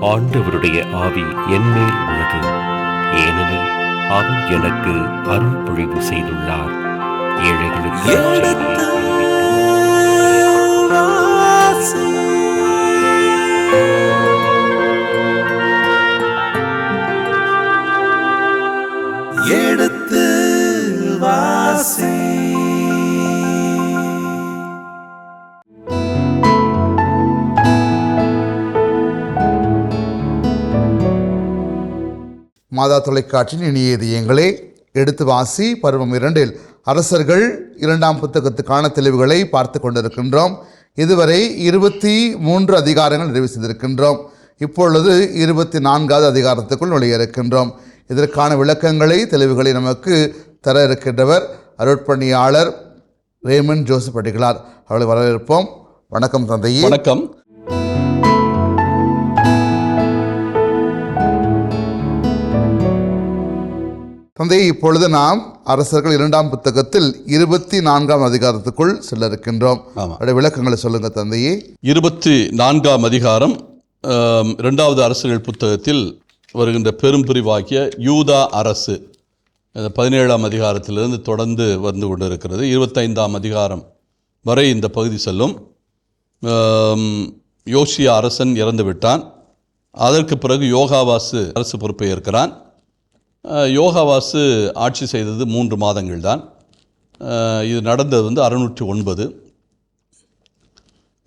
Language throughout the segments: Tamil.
ஆண்டவருடைய ஆவி என்மேல் உள்ளது, ஏனெனில் அவர் எனக்கு அருள் பொழிவு செய்துள்ளார். ஏழைகளுக்கு எடுத்து வாசி. மாதா தொலைக்காட்சியின் இனிய இதயங்களே, எடுத்து வாசி பருவம் 2 அரசர்கள் 2ஆம் புத்தகத்துக்கான தெளிவுகளை பார்த்து கொண்டிருக்கின்றோம். இதுவரை 23 அதிகாரங்கள் நிறைவு செய்திருக்கின்றோம். இப்பொழுது 24வது அதிகாரத்துக்குள் நுழைய இருக்கின்றோம். இதற்கான விளக்கங்களை தெளிவுகளை நமக்கு தர இருக்கின்றவர் அருட்பணியாளர் ரேமன் ஜோசப் அடிகளார். அவர்களை வரவேற்போம். வணக்கம் தந்தையே. வணக்கம். தந்தையை, இப்பொழுது நாம் அரசர்கள் 2ஆம் புத்தகத்தில் 24ஆம் அதிகாரத்துக்குள் செல்ல இருக்கின்றோம். அவருடைய விளக்கங்களை சொல்லுங்க தந்தையே. 24ஆம் அதிகாரம் 2வது அரசர்கள் புத்தகத்தில் வருகின்ற பெரும் பிரிவாகிய யூதா அரசு 17ஆம் அதிகாரத்திலிருந்து தொடர்ந்து வந்து கொண்டிருக்கிறது. 25ஆம் அதிகாரம் வரை இந்த பகுதி செல்லும். யோசியா அரசன் இறந்து விட்டான். அதற்கு பிறகு யோகாவாசு அரசு பொறுப்பை ஏற்கிறான். யோகாவாசு ஆட்சி செய்தது 3 மாதங்கள் தான். இது நடந்தது 609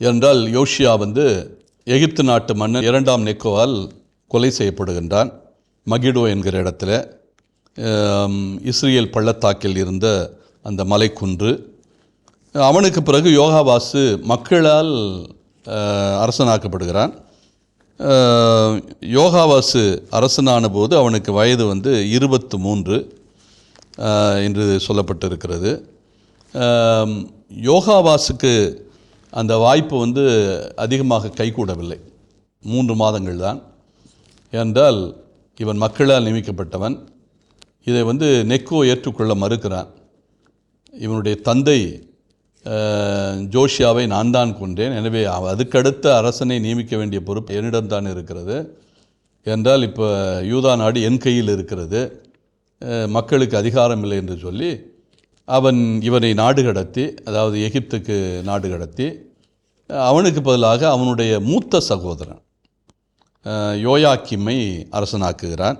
என்றால் யோசியா எகிப்து நாட்டு மன்னன் 2ஆம் நெக்கோவால் கொலை செய்யப்படுகின்றான். மகிடோ என்கிற இடத்துல இஸ்ரேல் பள்ளத்தாக்கில் இருந்த அந்த மலைக்குன்று. அவனுக்கு பிறகு யோகாவாசு மக்களால் அரசனாக்கப்படுகிறான். யோகாவாசு அரசனான போது அவனுக்கு வயது 23 என்று சொல்லப்பட்டிருக்கிறது. யோகாவாசுக்கு அந்த வாய்ப்பு அதிகமாக கைகூடவில்லை. 3 மாதங்கள் தான். என்றால் இவன் மக்களால் நியமிக்கப்பட்டவன். இதை நெக்கோ ஏற்றுக்கொள்ள மறுக்கிறான். இவனுடைய தந்தை ஜோஷியாவை நான் தான் கொன்றேன், எனவே அதுக்கடுத்த அரசனை நியமிக்க வேண்டிய பொறுப்பு என்னிடம்தான் இருக்கிறது என்றால் இப்போ யூதா நாடு என் கையில் இருக்கிறது, மக்களுக்கு அதிகாரம் இல்லை என்று சொல்லி அவன் இவனை நாடு கடத்தி, அதாவது எகிப்துக்கு நாடு கடத்தி, அவனுக்கு பதிலாக அவனுடைய மூத்த சகோதரன் யோயாக்கிமை அரசனாக்குகிறான்.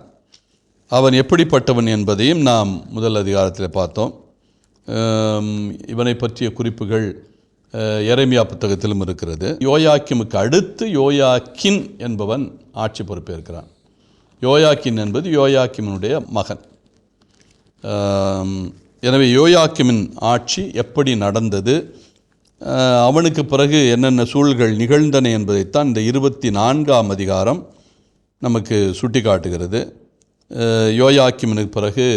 அவன் எப்படிப்பட்டவன் என்பதையும் நாம் முதல் அதிகாரத்தில் பார்த்தோம். இவனை பற்றிய குறிப்புகள் எரேமியா புத்தகத்திலும் இருக்கிறது. யோயாக்கிமுக்கு அடுத்து யோயாக்கின் என்பவன் ஆட்சி பொறுப்பேற்கிறான். யோயாக்கின் என்பது யோயாக்கிமினுடைய மகன். எனவே யோயாக்கிமின் ஆட்சி எப்படி நடந்தது, அவனுக்கு பிறகு என்னென்ன சூழல்கள் நிகழ்ந்தன என்பதைத்தான் இந்த 24ஆம் அதிகாரம் நமக்கு சுட்டி காட்டுகிறது. யோயாக்கிமினுக்கு பிறகு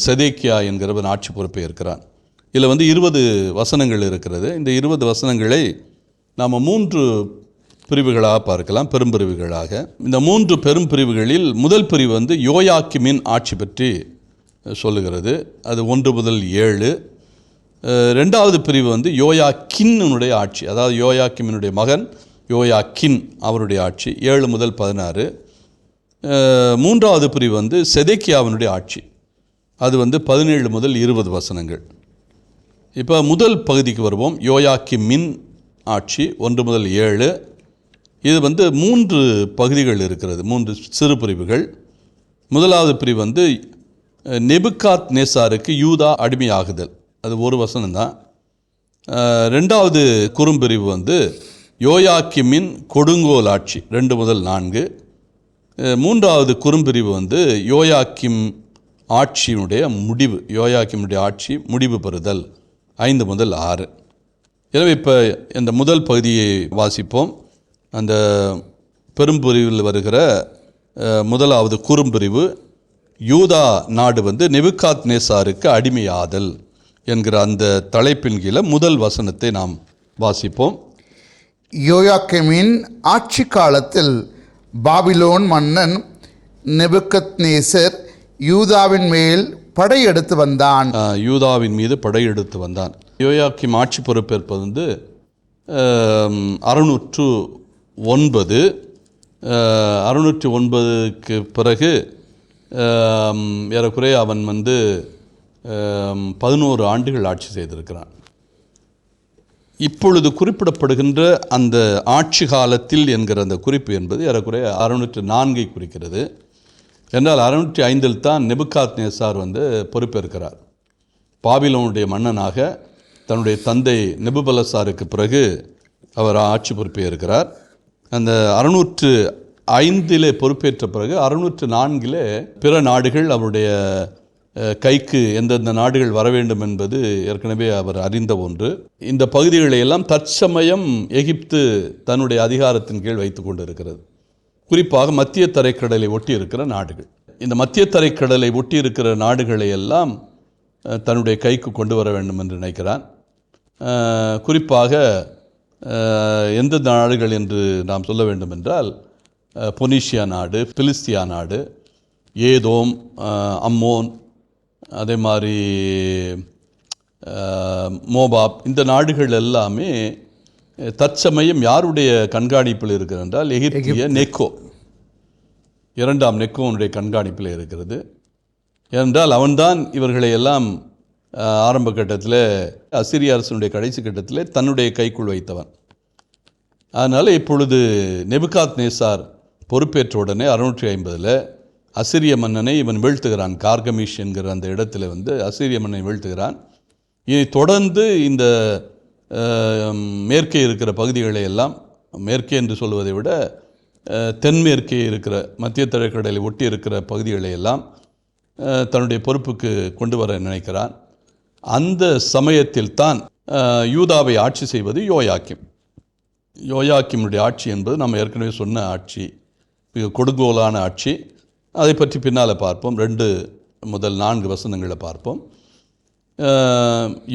செதேக்கியா என்கிறவன் ஆட்சி பொறுப்பை இருக்கிறான். இதில் 20 வசனங்கள் இருக்கிறது. இந்த 20 வசனங்களை நாம் 3 பிரிவுகளாக பார்க்கலாம், பெரும் பிரிவுகளாக. இந்த 3 பெரும் பிரிவுகளில் முதல் பிரிவு யோயாக்கிமின் ஆட்சி பற்றி சொல்லுகிறது. அது 1 முதல் 7. 2வது பிரிவு யோயாக்கினுடைய ஆட்சி, அதாவது யோயாக்கிமினுடைய மகன் யோயாக்கின் அவருடைய ஆட்சி 7 முதல் 16. 3வது பிரிவு செதேக்கியாவினுடைய ஆட்சி, அது 17 முதல் 20 வசனங்கள். இப்போ முதல் பகுதிக்கு வருவோம். யோயாக்கிமின் ஆட்சி 1 முதல் 7. இது 3 பகுதிகள் இருக்கிறது, 3 சிறு பிரிவுகள். முதலாவது பிரிவு நெபுகாத் நேசாருக்கு யூதா அடிமையாகுதல், அது ஒரு வசனம்தான். 2வது குறும்பிரிவு யோயாக்கிமின் கொடுங்கோல் ஆட்சி 2 முதல் 4. 3வது குறும்பிரிவு யோயாக்கிம் ஆட்சியினுடைய முடிவு, யோயாக்கினுடைய ஆட்சி முடிவு பெறுதல் 5 முதல் 6. எனவே இப்போ இந்த முதல் பகுதியை வாசிப்போம். அந்த பெரும்பிரிவில் வருகிற முதலாவது குறும்பிரிவு யூதா நாடு நெபுகாத் நேசாருக்கு அடிமையாதல் என்கிற அந்த தலைப்பின் கீழே முதல் வசனத்தை நாம் வாசிப்போம். யோயாக்கிமின் ஆட்சி காலத்தில் பாபிலோன் மன்னன் நெபுகத்நேசர் யூதாவின் மேல் படையெடுத்து வந்தான். யூதாவின் மீது படையெடுத்து வந்தான். யோயாக்கிம் ஆட்சி பொறுப்பேற்பது 609. 609க்கு பிறகு ஏறக்குறைய அவன் 11 ஆண்டுகள் ஆட்சி செய்திருக்கிறான். இப்பொழுது குறிப்பிடப்படுகின்ற அந்த ஆட்சி காலத்தில் என்கிற அந்த குறிப்பு என்பது ஏறக்குறைய 604 குறிக்கிறது. என்றால் 605 தான் நெபுகாத்நேசார் பொறுப்பேற்கிறார். பாபிலோனுடைய மன்னனாக தன்னுடைய தந்தை நெபுபலசாருக்கு பிறகு அவர் ஆட்சி பொறுப்பேற்கிறார். அந்த 605 பொறுப்பேற்ற பிறகு 604 பிற நாடுகள் அவருடைய கைக்கு எந்தெந்த நாடுகள் வர வேண்டும் என்பது ஏற்கனவே அவர் அறிந்த ஒன்று. இந்த பகுதிகளை எல்லாம் தற்சமயம் எகிப்து தன்னுடைய அதிகாரத்தின் கீழ் வைத்து கொண்டு இருக்கிறது. குறிப்பாக மத்திய தரைக்கடலை ஒட்டி இருக்கிற நாடுகள். இந்த மத்திய தரைக்கடலை ஒட்டி இருக்கிற நாடுகளை எல்லாம் தன்னுடைய கைக்கு கொண்டு வர வேண்டும் என்று நினைக்கிறான். குறிப்பாக எந்த நாடுகள் என்று நாம் சொல்ல வேண்டும் என்றால் பொனீஷியா நாடு, பிலிஸ்தியா நாடு, ஏதோம், அம்மோன், அதே மாதிரி மோபாப், இந்த நாடுகள் எல்லாமே தற்சமயம் யாருடைய கண்காணிப்பில் இருக்கிறது என்றால் எகிப்திய நெக்கோ, 2ஆம் நெக்கோனுடைய கண்காணிப்பில் இருக்கிறது. ஏனென்றால் அவன்தான் இவர்களை எல்லாம் ஆரம்ப கட்டத்தில் அசிரிய அரசனுடைய கடைசி கட்டத்தில் தன்னுடைய கைக்குள் வைத்தவன். அதனால் இப்பொழுது நெபுகாத்நேசார் பொறுப்பேற்ற உடனே 650 அசிரிய மன்னனை இவன் வீழ்த்துகிறான். கார்கமிஷ் என்கிற அந்த இடத்துல அசிரிய மன்னனை வீழ்த்துகிறான். இனி தொடர்ந்து இந்த மேற்கே இருக்கிற பகுதிகளை எல்லாம், மேற்கே என்று சொல்வதை விட தென்மேற்கே இருக்கிற மத்திய தரைக்கடலை ஒட்டி இருக்கிற பகுதிகளை எல்லாம் தன்னுடைய பொறுப்புக்கு கொண்டு வர நினைக்கிறான். அந்த சமயத்தில் தான் யூதாவை ஆட்சி செய்வது யோயாக்கிம். யோயாக்கிமுடைய ஆட்சி என்பது நம்ம ஏற்கனவே சொன்ன ஆட்சி, மிக கொடுங்கோலான ஆட்சி. அதை பற்றி பின்னால் பார்ப்போம். 2 முதல் 4 வசனங்களை பார்ப்போம்.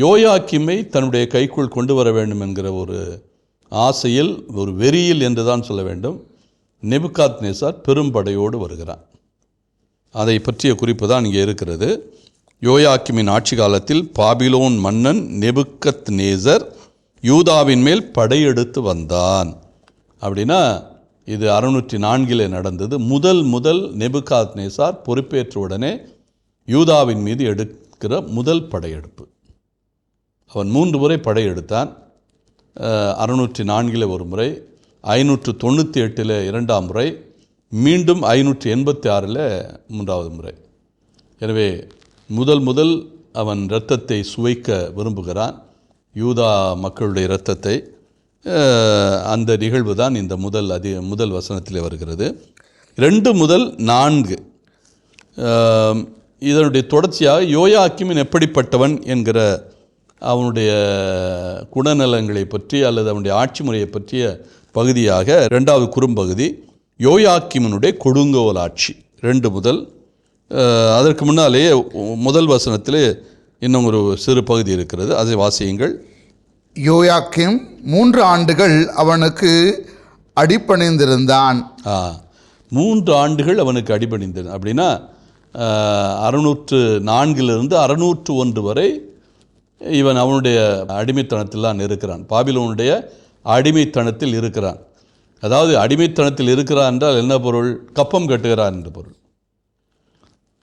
யோயாக்கிமை தன்னுடைய கைக்குள் கொண்டு வர வேண்டும் என்கிற ஒரு ஆசையில், ஒரு வெறியில் என்று தான் சொல்ல வேண்டும், நெபுகாத்நேசார் பெரும்படையோடு வருகிறான். அதை பற்றிய குறிப்பு தான் இங்கே இருக்கிறது. யோயாக்கிமின் ஆட்சி காலத்தில் பாபிலோன் மன்னன் நெபுகத்நேசர் யூதாவின் மேல் படையெடுத்து வந்தான். அப்படின்னா இது 604 நடந்தது. முதல் நெபுகாத்நேசார் பொறுப்பேற்ற உடனே யூதாவின் மீது எடுக்கிற முதல் படையெடுப்பு. அவன் 3 முறை படையெடுத்தான். 604 ஒரு முறை, 598 2ஆம் முறை, மீண்டும் 586 3ஆவது முறை. எனவே முதல் அவன் இரத்தத்தை சுவைக்க விரும்புகிறான், யூதா மக்களுடைய இரத்தத்தை. அந்த நிகழ்வு தான் இந்த முதல் வசனத்தில் வருகிறது. 2 முதல் 4 இதனுடைய தொடர்ச்சியாக யோயாக்கிமின் எப்படிப்பட்டவன் என்கிற அவனுடைய குணநலங்களை பற்றி அல்லது அவனுடைய ஆட்சி முறையை பற்றிய பகுதியாக 2வது குறும்பகுதி யோயாக்கிமினுடைய கொடுங்கோல் ஆட்சி 2 முதல். அதற்கு முன்னாலே முதல் வசனத்தில் இன்னும் ஒரு சிறு பகுதி இருக்கிறது, அதை வாசியுங்கள். யோயாக்கிம் 3 ஆண்டுகள் அவனுக்கு அடிபணிந்திருந்தான். 3 ஆண்டுகள் அவனுக்கு அடிபணிந்திருந்தான். அப்படின்னா 604 601 வரை இவன் அவனுடைய அடிமைத்தனத்தில் தான் இருக்கிறான். பாபிலோனுடைய அடிமைத்தனத்தில் இருக்கிறான். அதாவது அடிமைத்தனத்தில் இருக்கிறான் என்றால் என்ன பொருள்? கப்பம் கட்டுகிறான் என்று பொருள்.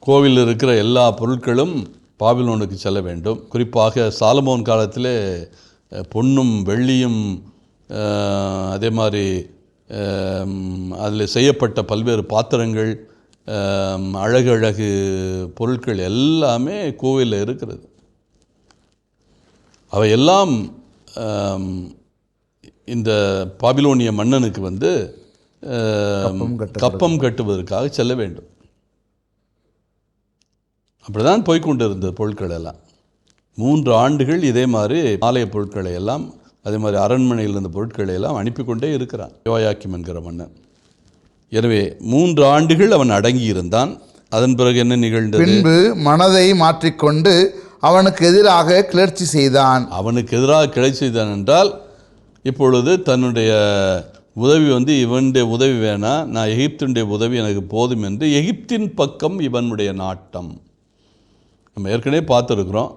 கோவிலில் இருக்கிற எல்லா பொருட்களும் பாபிலோனுக்கு செல்ல வேண்டும். குறிப்பாக சாலமோன் காலத்தில் பொன்னும் வெள்ளியும் அதே மாதிரி அதில் செய்யப்பட்ட பல்வேறு பாத்திரங்கள், அழகு பொருட்கள் எல்லாமே கோவிலில் இருக்கிறது. அவையெல்லாம் இந்த பாபிலோனிய மன்னனுக்கு கப்பம் கட்டுவதற்காக செல்ல வேண்டும். அப்படிதான் போய்கொண்டு இருந்தது பொருட்கள் எல்லாம். 3 ஆண்டுகள் இதே மாதிரி ஆலய பொருட்களை எல்லாம், அதே மாதிரி அரண்மனையில் இருந்த பொருட்களை எல்லாம் அனுப்பி கொண்டே இருக்கிறான் யோயாக்கிம் என்கிற மன்னன். எனவே 3 ஆண்டுகள் அவன் அடங்கி இருந்தான். அதன் பிறகு என்ன நிகழ்ந்தது? பின்பு மனதை மாற்றிக்கொண்டு அவனுக்கு எதிராக கிளர்ச்சி செய்தான். அவனுக்கு எதிராக கிளர்ச்சி செய்தான் என்றால் இப்பொழுது தன்னுடைய உதவி இவனுடைய உதவி வேணாம், நான் எகிப்தினுடைய உதவி எனக்கு போதும் என்று எகிப்தின் பக்கம் இவனுடைய நாட்டம். நம்ம ஏற்கனவே பார்த்துருக்குறோம்.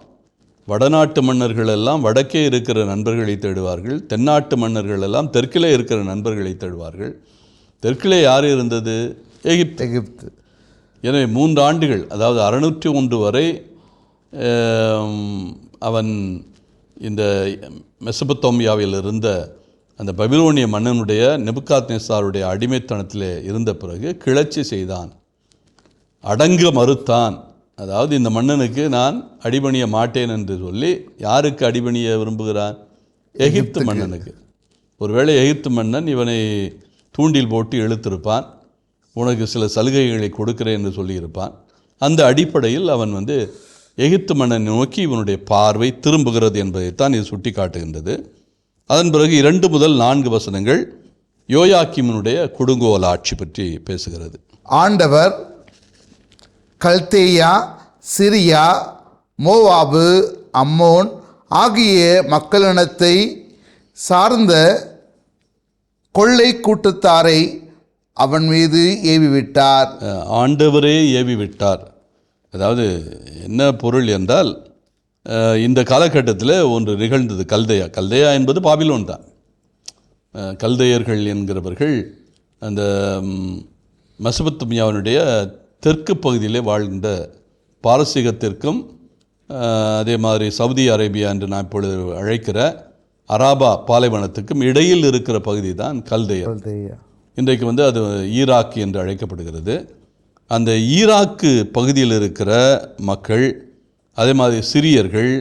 வடநாட்டு மன்னர்கள் எல்லாம் வடக்கே இருக்கிற நண்பர்களை தேடுவார்கள், தென்னாட்டு மன்னர்கள் எல்லாம் தெற்கிலே இருக்கிற நண்பர்களை தேடுவார்கள். தெற்கிலே யார் இருந்தது? எகிப்து. எகிப்து. எனவே 3 ஆண்டுகள், அதாவது 601 வரை அவன் இந்த மெசபத்தோமியாவில் இருந்த அந்த பபிலோனிய மன்னனுடைய நெபுகாத்நேசாருடைய அடிமைத்தனத்திலே இருந்த பிறகு கிளர்ச்சி செய்தான், அடங்க மறுத்தான். அதாவது இந்த மன்னனுக்கு நான் அடிபணிய மாட்டேன் என்று சொல்லி யாருக்கு அடிபணிய விரும்புகிறான்? எகிப்து மன்னனுக்கு. ஒருவேளை எகிப்து மன்னன் இவனை தூண்டில் போட்டு இழுத்திருப்பான், உனக்கு சில சலுகைகளை கொடுக்கிறேன் என்று சொல்லியிருப்பான். அந்த அடிப்படையில் அவன் எகிப்து மன்னனை நோக்கி இவனுடைய பார்வை திரும்புகிறது என்பதைத்தான் இது சுட்டி காட்டுகின்றது. அதன் பிறகு 2 முதல் 4 வசனங்கள் யோயாக்கீமினுடைய கொடுங்கோல் ஆட்சி பற்றி பேசுகிறது. ஆண்டவர் கல்தேயா, சிரியா, மோவாபு, அம்மோன் ஆகிய மக்களினத்தை சார்ந்த கொள்ளை கூட்டத்தாரை அவன் மீது ஏவிவிட்டார். ஆண்டவரே ஏவிவிட்டார். அதாவது என்ன பொருள் என்றால், இந்த காலகட்டத்தில் ஒன்று நிகழ்ந்தது. கல்தையா என்பது பாபிலோன் தான். கல்தையர்கள் என்கிறவர்கள் அந்த மெசபத்தோமியாவினுடைய தெற்கு பகுதியிலே வாழ்ந்த பாரசீகத்திற்கும் அதே மாதிரி சவுதி அரேபியா என்று நான் இப்பொழுது அழைக்கிற அராபா பாலைவனத்துக்கும் இடையில் இருக்கிற பகுதி தான் கல்தையர். இன்றைக்கு அது ஈராக் என்று அழைக்கப்படுகிறது. அந்த ஈராக்கு பகுதியில் இருக்கிற மக்கள், அதே மாதிரி சிரியர்கள்,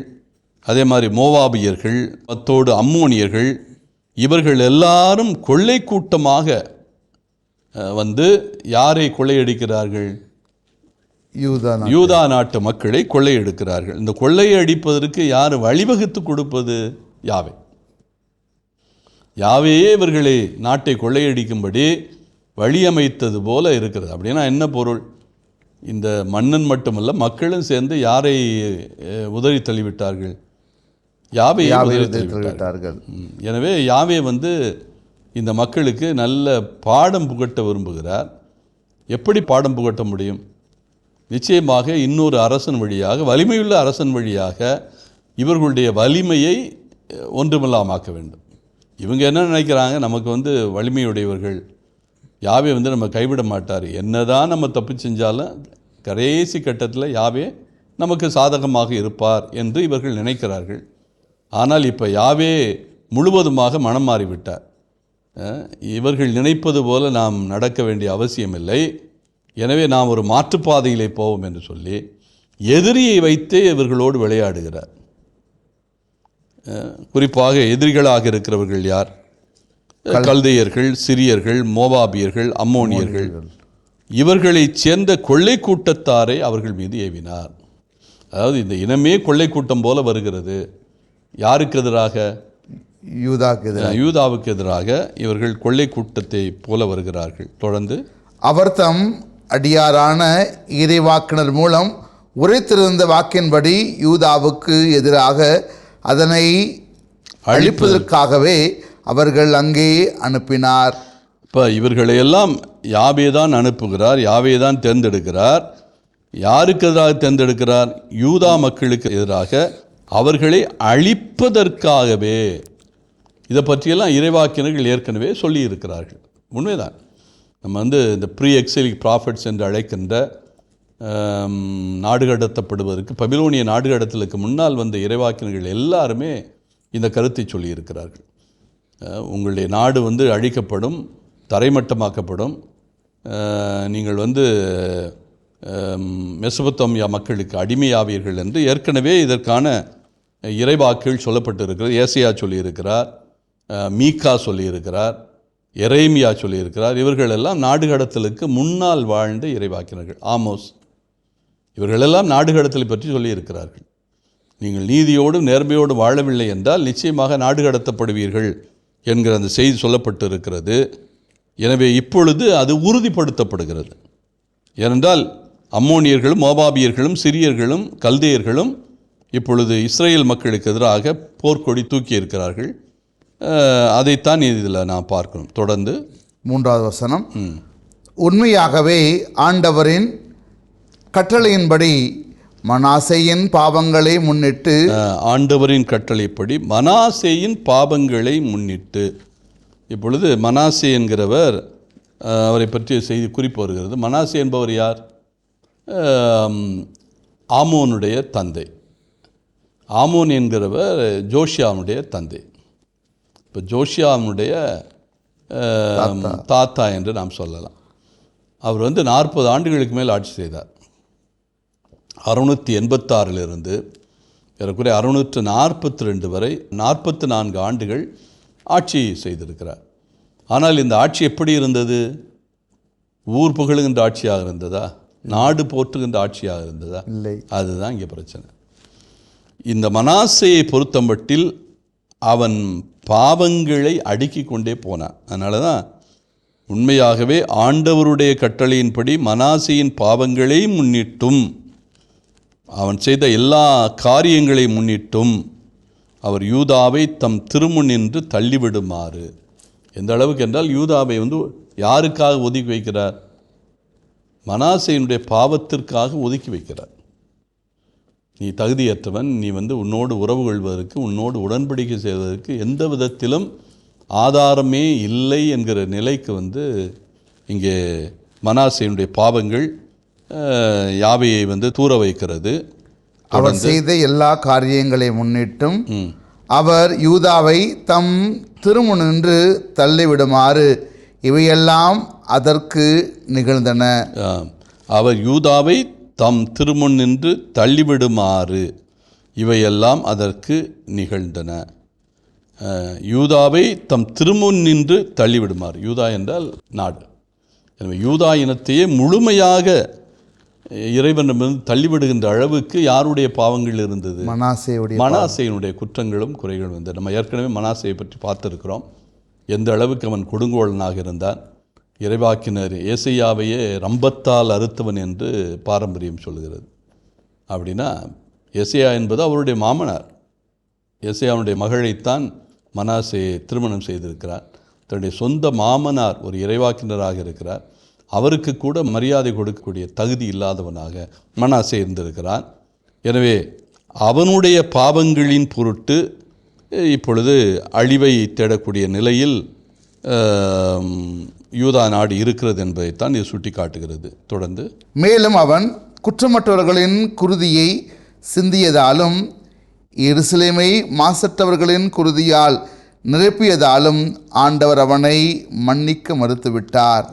அதே மாதிரி மோவாபியர்கள், அத்தோடு அம்மோனியர்கள், இவர்கள் எல்லாரும் கொள்ளை கூட்டமாக யாரை கொள்ளையடிக்கிறார்கள்? யூதா நாட்டு மக்களை கொள்ளையடிக்கிறார்கள். இந்த கொள்ளையை அடிப்பதற்கு யார் வழிவகுத்து கொடுப்பது? யாவே. யாவையே இவர்களை நாட்டை கொள்ளையடிக்கும்படி வழியமைத்தது போல இருக்கிறது. அப்படின்னா என்ன பொருள்? இந்த மன்னன் மட்டுமல்ல, மக்களும் சேர்ந்து யாரை உதறி தள்ளிவிட்டார்கள்? யாவையை உதறி தள்ளிவிட்டார்கள். எனவே யாவே இந்த மக்களுக்கு நல்ல பாடம் புகட்ட விரும்புகிறார். எப்படி பாடம் புகட்ட முடியும்? நிச்சயமாக இன்னொரு அரசன் வழியாக, வலிமையுள்ள அரசன் வழியாக இவர்களுடைய வலிமையை ஒன்றுமில்லாமாக்க வேண்டும். இவங்க என்ன நினைக்கிறாங்க? நமக்கு வலிமையுடையவர்கள், யாவே நம்ம கைவிட மாட்டார், என்னதான் நம்ம தப்பு செஞ்சாலும் கடைசி கட்டத்தில் யாவே நமக்கு சாதகமாக இருப்பார் என்று இவர்கள் நினைக்கிறார்கள். ஆனால் இப்போ யாவே முழுவதுமாக மனம் மாறிவிட்டார். இவர்கள் நினைப்பது போல நாம் நடக்க வேண்டிய அவசியமில்லை, எனவே நாம் ஒரு மாற்றுப்பாதையிலே போவோம் என்று சொல்லி எதிரியை வைத்தே இவர்களோடு விளையாடுகிறார். குறிப்பாக எதிரிகளாக இருக்கிறவர்கள் யார்? கல்தையர்கள், சிரியர்கள், மோவாபியர்கள், அம்மோனியர்கள். இவர்களை சேர்ந்த கொள்ளை கூட்டத்தாரை அவர்கள் மீது ஏவினார். அதாவது இந்த இனமே கொள்ளை கூட்டம் போல வருகிறது. யாருக்கு எதிராக? யூதாவுக்கு எதிராக இவர்கள் கொள்ளை கூட்டத்தை போல வருகிறார்கள். தொடர்ந்து அவர் தம் அடியாரான இறைவாக்கினர் மூலம் உரைத்திருந்த வாக்கின்படி யூதாவுக்கு எதிராக அதனை அழிப்பதற்காகவே அவர்கள் அங்கே அனுப்பினார். இப்போ இவர்களையெல்லாம் யாவே தான் அனுப்புகிறார், யாவே தான் தேர்ந்தெடுக்கிறார். யாருக்கு எதிராக தேர்ந்தெடுக்கிறார்? யூதா மக்களுக்கு எதிராக அவர்களை அழிப்பதற்காகவே. இதை பற்றியெல்லாம் இறைவாக்கினர்கள் ஏற்கனவே சொல்லியிருக்கிறார்கள். உண்மைதான். நம்ம இந்த ப்ரீ எக்ஸிலிக் ப்ராஃபிட்ஸ் என்று அழைக்கின்ற நாடு கடத்தப்படுவதற்கு, பபிலோனிய நாடு கடத்தலுக்கு முன்னால் வந்த இறைவாக்கினர்கள் எல்லாருமே இந்த கருத்தை சொல்லியிருக்கிறார்கள். உங்களுடைய நாடு அழிக்கப்படும், தரைமட்டமாக்கப்படும், நீங்கள் மெசபத்தோமியா மக்களுக்கு அடிமையாவீர்கள் என்று ஏற்கனவே இதற்கான இறைவாக்குகள் சொல்லப்பட்டிருக்கிறது. ஏசையா சொல்லியிருக்கிறார், மீகா சொல்லியிருக்கிறார், எரேமியா சொல்லியிருக்கிறார். இவர்களெல்லாம் நாடு கடத்தலுக்கு முன்னால் வாழ்ந்த இறைவாக்கினர்கள். ஆமோஸ், இவர்களெல்லாம் நாடு கடத்தலை பற்றி சொல்லியிருக்கிறார்கள். நீங்கள் நீதியோடு நேர்மையோடு வாழவில்லை என்றால் நிச்சயமாக நாடு கடத்தப்படுவீர்கள் என்கிற அந்த செய்தி சொல்லப்பட்டு இருக்கிறது. எனவே இப்பொழுது அது உறுதிப்படுத்தப்படுகிறது. ஏனென்றால் அம்மோனியர்களும், மோவாபியர்களும், சிரியர்களும், கல்தையர்களும் இப்பொழுது இஸ்ரேல் மக்களுக்கு எதிராக போர்க்கொடி தூக்கி இருக்கிறார்கள். அதைத்தான் இதில் நான் பார்க்கணும். தொடர்ந்து 3வது வசனம். உண்மையாகவே ஆண்டவரின் கட்டளையின்படி மனாசேயின் பாவங்களை முன்னிட்டு, ஆண்டவரின் கட்டளைப்படி மனாசேயின் பாவங்களை முன்னிட்டு. இப்பொழுது மனாசே என்கிறவர் அவரை பற்றிய செய்தி குறிப்பு வருகிறது. மனாசே என்பவர் யார்? ஆமோனுடைய தந்தை. ஆமோன் என்கிறவர் ஜோஷியாவுடைய தந்தை. இப்போ ஜோஷியாவுடைய தாத்தா என்று நாம் சொல்லலாம். அவர் 40 ஆண்டுகளுக்கு மேல் ஆட்சி செய்தார். 686 ஏறக்குறைய 642 வரை 44 ஆண்டுகள் ஆட்சி செய்திருக்கிறார். ஆனால் இந்த ஆட்சி எப்படி இருந்தது? ஊர் புகழுகின்ற ஆட்சியாக இருந்ததா? நாடு போற்றுகின்ற ஆட்சியாக இருந்ததா? இல்லை. அதுதான் இங்கே பிரச்சனை. இந்த மனாசேயை பொறுத்தமட்டில் அவன் பாவங்களை அடுக்கி கொண்டே போனான். அதனால தான் உண்மையாகவே ஆண்டவருடைய கட்டளையின்படி மனாசேயின் பாவங்களை முன்னிட்டும் அவன் செய்த எல்லா காரியங்களை முன்னிட்டும் அவர் யூதாவை தம் திருமுன்னின்று தள்ளிவிடுமாறு. எந்த அளவுக்கு என்றால் யூதாவை யாருக்காக ஒதுக்கி வைக்கிறார்? மனாசேயினுடைய பாவத்திற்காக ஒதுக்கி வைக்கிறார். நீ தகுதியற்றவன், நீ உன்னோடு உறவு கொள்வதற்கு, உன்னோடு உடன்படிக்கை செய்வதற்கு எந்த விதத்திலும் ஆதாரமே இல்லை என்கிற நிலைக்கு இங்கே மனாசேயினுடைய பாவங்கள் யாவையை தூர வைக்கிறது. அவர் செய்த எல்லா காரியங்களை முன்னிட்டும் அவர் யூதாவை தம் திருமுனின்று தள்ளிவிடுமாறு இவையெல்லாம் அதற்கு நிகழ்ந்தன. அவர் யூதாவை தம் திருமுன் நின்று தள்ளிவிடுமாறு இவையெல்லாம் அதற்கு நிகழ்ந்தன. யூதாவை தம் திருமுன் நின்று தள்ளிவிடுமாறு. யூதா என்றால் நாடு. எனவே யூதா இனத்தையே முழுமையாக இறைவனிடமிருந்து தள்ளிவிடுகின்ற அளவுக்கு யாருடைய பாவங்கள் இருந்தது? மனாசேயினுடைய குற்றங்களும் குறைகளும் இருந்தது. நம்ம ஏற்கனவே மனாசேயை பற்றி பார்த்துருக்கிறோம். எந்த அளவுக்கு அவன் கொடுங்கோலனாக இருந்தான். இறைவாக்கினர் ஏசையாவையே ரம்பத்தால் அறுத்தவன் என்று பாரம்பரியம் சொல்கிறது. அப்படின்னா ஏசையா என்பது அவருடைய மாமனார். ஏசையாவுடைய மகளைத்தான் மனாசே திருமணம் செய்திருக்கிறார். தன்னுடைய சொந்த மாமனார் ஒரு இறைவாக்கினராக இருக்கிறார். அவருக்கு கூட மரியாதை கொடுக்கக்கூடிய தகுதி இல்லாதவனாக மனாசே இருந்திருக்கிறான். எனவே அவனுடைய பாவங்களின் பொருட்டு இப்பொழுது அழிவை தேடக்கூடிய நிலையில் யூதா நாடு இருக்கிறது என்பதைத்தான் இது சுட்டி காட்டுகிறது. தொடர்ந்து மேலும் அவன் குற்றமற்றவர்களின் குருதியை சிந்தியதாலும் எருசலேமை மாசற்றவர்களின் குருதியால் நிரப்பியதாலும் ஆண்டவர் அவனை மன்னிக்க மறுத்துவிட்டார்.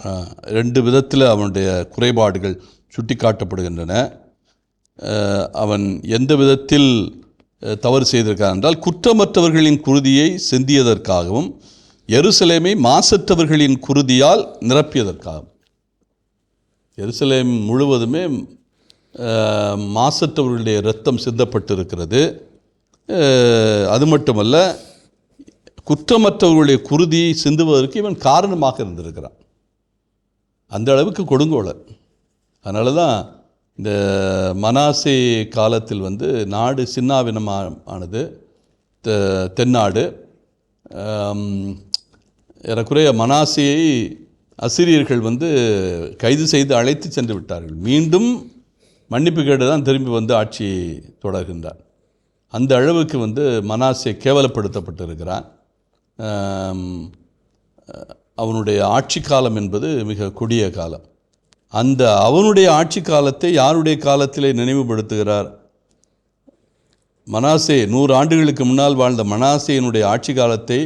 2 விதத்தில் அவனுடைய குறைபாடுகள் சுட்டி காட்டப்படுகின்றன. அவன் எந்த விதத்தில் தவறு செய்திருக்கான் என்றால், குற்றமற்றவர்களின் குருதியை சிந்தியதற்காகவும் எருசலேமை மாசற்றவர்களின் குருதியால் நிரப்பியதற்காகவும். எருசலேம் முழுவதுமே மாசற்றவர்களுடைய இரத்தம் சிந்தப்பட்டிருக்கிறது. அது மட்டுமல்ல, குற்றமற்றவர்களுடைய குருதியை சிந்துவதற்கு இவன் காரணமாக இருந்திருக்கிறான். அந்த அளவுக்கு கொடுங்கோலன். அதனால தான் இந்த மனாசே காலத்தில் நாடு சின்னாபின்னமானது. தென்னாடு ஏறக்குறைய மனாசேயை அசிரியர்கள் கைது செய்து அழைத்து சென்று விட்டார்கள். மீண்டும் மன்னிப்பு கேட்டு தான் திரும்பி ஆட்சியை தொடர்கின்றார். அந்த அளவுக்கு மனாசே கேவலப்படுத்தப்பட்டிருக்கிறான். அவனுடைய ஆட்சி காலம் என்பது மிக கொடிய காலம். அந்த அவனுடைய ஆட்சி காலத்தை யாருடைய காலத்திலே நினைவுபடுத்துகிறார்? மனாசே 100 ஆண்டுகளுக்கு முன்னால் வாழ்ந்த மனாசேயினுடைய ஆட்சி காலத்தை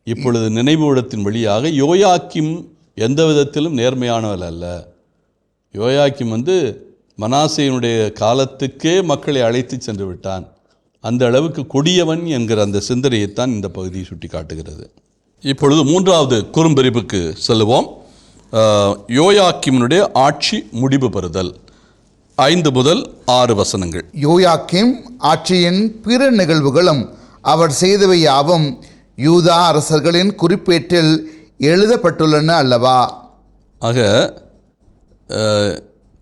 இப்பொழுது நினைவுபடுத்தின் வழியாக யோயாக்கிம் எந்த விதத்திலும் நேர்மையானவள் அல்ல. யோயாக்கிம் மனாசேயினுடைய காலத்துக்கே மக்களை அழைத்து சென்று விட்டான். அந்த அளவுக்கு கொடியவன் என்கிற அந்த சிந்தனையைத்தான் இந்த பகுதியை சுட்டி காட்டுகிறது. இப்பொழுது 3வது குறும்பிரிவுக்கு செல்லுவோம். யோயாக்கிமினுடைய ஆட்சி முடிவு பெறுதல். 5 முதல் 6 வசனங்கள். யோயாக்கிம் ஆட்சியின் பிற நிகழ்வுகளும் அவர் செய்தவை யாவும் யூதா அரசர்களின் குறிப்பேட்டில் எழுதப்பட்டுள்ளன அல்லவா? ஆக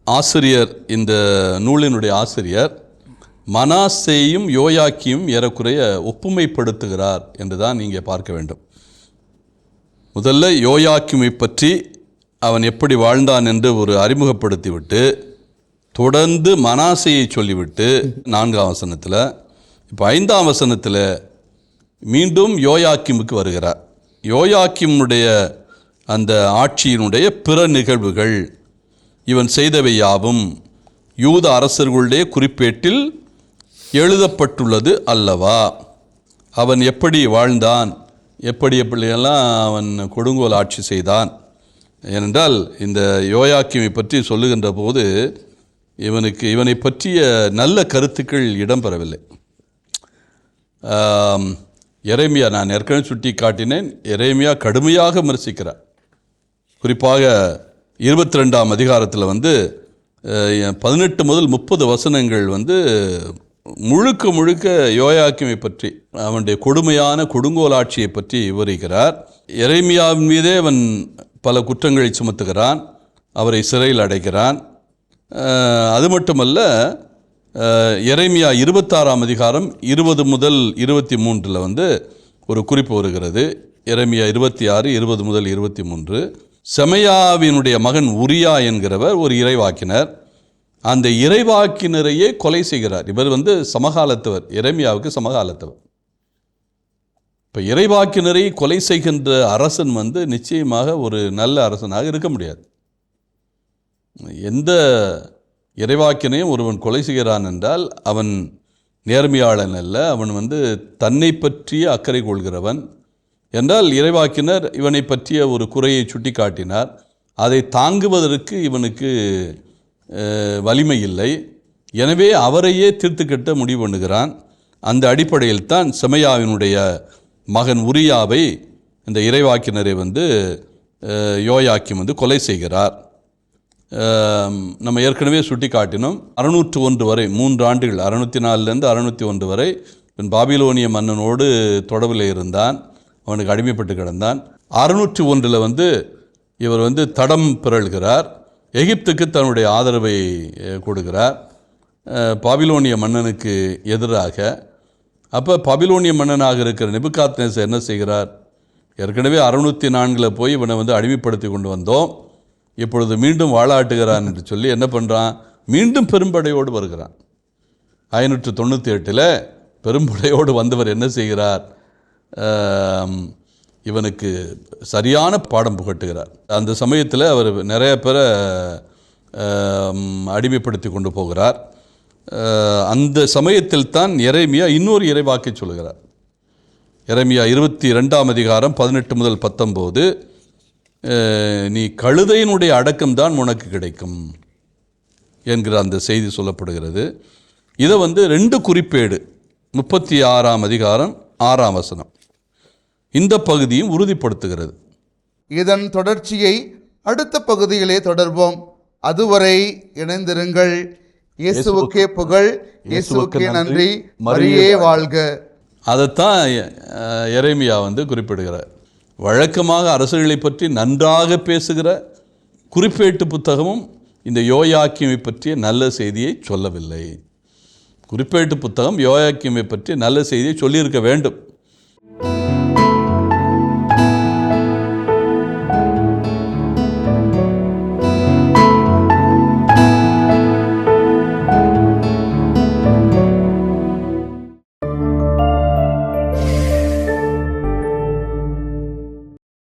ஆசிரியர், இந்த நூலினுடைய ஆசிரியர் மனாசேயும் யோயாக்கியும் ஏறக்குறைய ஒப்புமைப்படுத்துகிறார் என்றுதான் இங்கே பார்க்க வேண்டும். முதல்ல யோயாக்கிமை பற்றி அவன் எப்படி வாழ்ந்தான் என்று ஒரு அறிமுகப்படுத்திவிட்டு, தொடர்ந்து மனாசேயை சொல்லிவிட்டு 4ஆம் வசனத்தில், இப்போ 5ஆம் வசனத்தில் மீண்டும் யோயாக்கிமுக்கு வருகிறார். யோயாக்கிமுடைய அந்த ஆட்சியினுடைய பிற நிகழ்வுகள் இவன் செய்தவை யாவும் யூத அரசர்களுடைய குறிப்பேட்டில் எழுதப்பட்டுள்ளது அல்லவா? அவன் எப்படி வாழ்ந்தான், எப்படியெல்லாம் அவன் கொடுங்கோல் ஆட்சி செய்தான். ஏனென்றால் இந்த யோயாக்கீமை பற்றி சொல்லுகின்ற போது இவனை பற்றிய நல்ல கருத்துக்கள் இடம்பெறவில்லை. எரேமியா, நான் ஏற்கனவே சுட்டி காட்டினேன், எரேமியா கடுமையாக விமர்சிக்கிறார். குறிப்பாக 22ஆம் அதிகாரத்தில் 18 முதல் 30 வசனங்கள் முழுக்க முழுக்க யோயாக்கீமை பற்றி, அவனுடைய கொடுமையான கொடுங்கோலாட்சியை பற்றி விவரிக்கிறார். எரேமியாவின் மீதே அவன் பல குற்றங்களை சுமத்துகிறான், அவரை சிறையில் அடைக்கிறான். அது மட்டுமல்ல, எரேமியா 26ஆம் அதிகாரம் 20 முதல் 23 ஒரு குறிப்பு வருகிறது. எரேமியா 26, 20 முதல் 23. செமையாவினுடைய மகன் உரியா என்கிறவர் ஒரு இறைவாக்கினர். அந்த இறைவாக்கினரையே கொலை செய்கிறார். இவர் சமகாலத்தவர், எரேமியாவுக்கு சமகாலத்தவர். இப்போ இறைவாக்கினரை கொலை செய்கின்ற அரசன் நிச்சயமாக ஒரு நல்ல அரசனாக இருக்க முடியாது. எந்த இறைவாக்கினையும் ஒருவன் கொலை செய்கிறான் என்றால் அவன் நேர்மையாளன் அல்ல, அவன் தன்னை பற்றிய அக்கறை கொள்கிறவன் என்றால். இறைவாக்கினர் இவனை பற்றிய ஒரு குறையை சுட்டி காட்டினார். அதை தாங்குவதற்கு இவனுக்கு வலிமை இல்லை. எனவே அவரையே தீர்த்துக்கட்ட முடிவு பண்ணுகிறான். அந்த அடிப்படையில் தான் செமையாவினுடைய மகன் உரியாவை இந்த இறைவாக்கினரை யோயாக்கீம் கொலை செய்கிறார். நம்ம ஏற்கனவே சுட்டி காட்டினோம். 601 வரை 3 ஆண்டுகள், 604லேருந்து 601 வரை பாபிலோனிய மன்னனோடு தொடர்பில் இருந்தான், அவனுக்கு அடிமைப்பட்டு கிடந்தான். 601 இவர் தடம் பிறழ்கிறார், எகிப்துக்கு தன்னுடைய ஆதரவை கொடுக்கிறார் பாபிலோனிய மன்னனுக்கு எதிராக. அப்போ பாபிலோனிய மன்னனாக இருக்கிற நேபுகாத்நேசர் என்ன செய்கிறார்? ஏற்கனவே 604 போய் இவனை அடிமைப்படுத்தி கொண்டு வந்தோம், இப்பொழுது மீண்டும் வாழாட்டுகிறான் என்று சொல்லி என்ன பண்ணுறான்? மீண்டும் பெரும்படையோடு வருகிறான். 598 பெரும்படையோடு வந்தவர் என்ன செய்கிறார்? இவனுக்கு சரியான பாடம் புகட்டுகிறார். அந்த சமயத்தில் அவர் நிறைய பேரை அடிமைப்படுத்தி கொண்டு போகிறார். அந்த சமயத்தில் தான் எரேமியா இன்னொரு இறைவாக்கை சொல்கிறார். எரேமியா 22ஆம் அதிகாரம் 18 முதல் 19, நீ கழுதையினுடைய அடக்கம்தான் உனக்கு கிடைக்கும் என்கிற அந்த செய்தி சொல்லப்படுகிறது. இதை 2 குறிப்பேடு 36ஆம் அதிகாரம் 6ஆம் வசனம் இந்த பகுதியும் உறுதிப்படுத்துகிறது. இதன் தொடர்ச்சியை அடுத்த பகுதியிலே தொடர்வோம். அதுவரை இணைந்திருங்கள். இயேசுவுக்கே புகழ், இயேசுவுக்கே நன்றி, மரியே வாழ்க. அதைத்தான் எரேமியா குறிப்பிடுகிறார். வழக்கமாக அரசர்களை பற்றி நன்றாக பேசுகிற குறிப்பேட்டு புத்தகமும் இந்த யோயாக்கீமை பற்றிய நல்ல செய்தியை சொல்லவில்லை. குறிப்பேட்டு புத்தகம் யோயாக்கீமை பற்றி நல்ல செய்தியை சொல்லியிருக்க வேண்டும்.